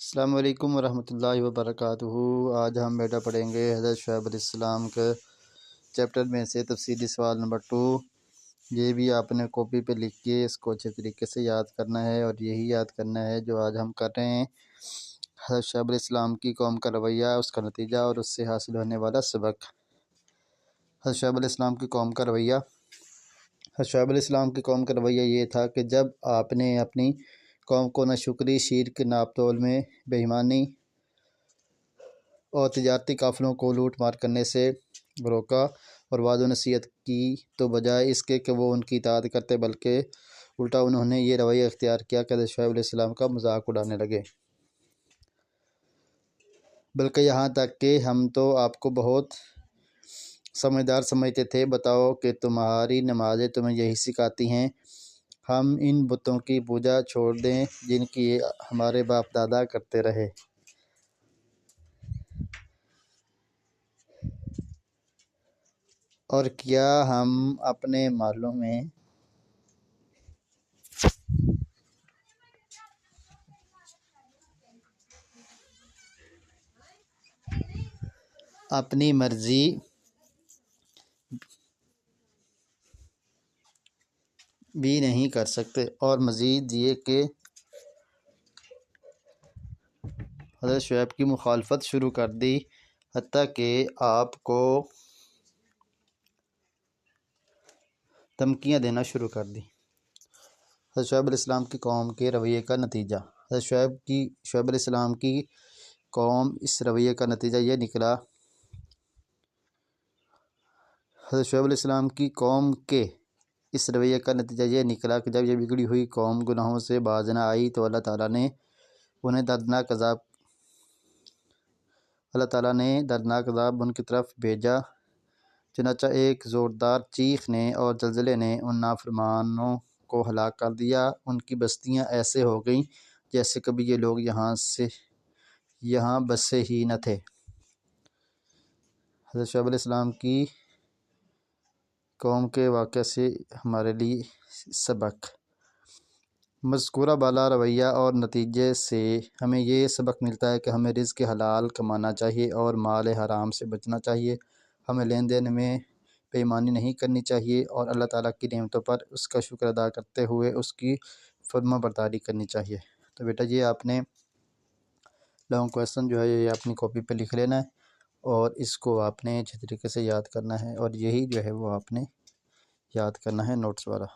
السلام علیکم ورحمۃ اللہ وبرکاتہ۔ آج ہم بیٹا پڑھیں گے حضرت شعیب علیہ السلام کے چیپٹر میں سے تفصیلی سوال نمبر 2۔ یہ بھی آپ نے کاپی پہ لکھ کے اس کو اچھے طریقے سے یاد کرنا ہے، اور یہی یاد کرنا ہے جو آج ہم کر رہے ہیں، حضرت شعیب علیہ السلام کی قوم کا رویہ، اس کا نتیجہ اور اس سے حاصل ہونے والا سبق۔ حضرت شعیب علیہ السلام کی قوم کا رویہ۔ حضرت شعیب علیہ السلام کی قوم کا رویہ یہ تھا کہ جب آپ نے اپنی قوم کو ناشکری، شرک، ناپ تول میں بے ایمانی اور تجارتی قافلوں کو لوٹ مار کرنے سے روکا اور وعظ و نصیحت کی، تو بجائے اس کے کہ وہ ان کی اطاعت کرتے، بلکہ الٹا انہوں نے یہ رویہ اختیار کیا کہ حضرت شعیب علیہ السلام کا مذاق اڑانے لگے، بلکہ یہاں تک کہ ہم تو آپ کو بہت سمجھدار سمجھتے تھے، بتاؤ کہ تمہاری نمازیں تمہیں یہی سکھاتی ہیں، ہم ان بتوں کی پوجا چھوڑ دیں جن کی ہمارے باپ دادا کرتے رہے، اور کیا ہم اپنے محلوں میں اپنی مرضی بھی نہیں کر سکتے؟ اور مزید یہ کہ حضرت شعیب کی مخالفت شروع کر دی، حتیٰ کہ آپ کو دھمکیاں دینا شروع کر دی۔ حضرت شعیب علیہ السلام کی قوم کے رویے کا نتیجہ۔ حضرت شعیب علیہ السلام کی قوم اس رویے کا نتیجہ یہ نکلا حضرت شعیب علیہ السلام کی قوم کے اس رویے کا نتیجہ یہ نکلا کہ جب یہ بگڑی ہوئی قوم گناہوں سے باز نہ آئی تو اللہ تعالیٰ نے دردناک عذاب ان کی طرف بھیجا، چنانچہ ایک زوردار چیخ نے اور زلزلے نے ان نافرمانوں کو ہلاک کر دیا، ان کی بستیاں ایسے ہو گئیں جیسے کبھی یہ لوگ یہاں بسے ہی نہ تھے۔ حضرت شعیب علیہ السلام کی قوم کے واقعہ سے ہمارے لیے سبق۔ مذکورہ بالا رویہ اور نتیجے سے ہمیں یہ سبق ملتا ہے کہ ہمیں رزق حلال کمانا چاہیے اور مال حرام سے بچنا چاہیے، ہمیں لین دین میں بے ایمانی نہیں کرنی چاہیے، اور اللہ تعالیٰ کی نعمتوں پر اس کا شکر ادا کرتے ہوئے اس کی فرما برداری کرنی چاہیے۔ تو بیٹا یہ آپ نے لانگ کویسچن جو ہے یہ اپنی کاپی پہ لکھ لینا ہے، اور اس کو آپ نے اچھے طریقے سے یاد کرنا ہے، اور یہی جو ہے وہ آپ نے یاد کرنا ہے نوٹس والا۔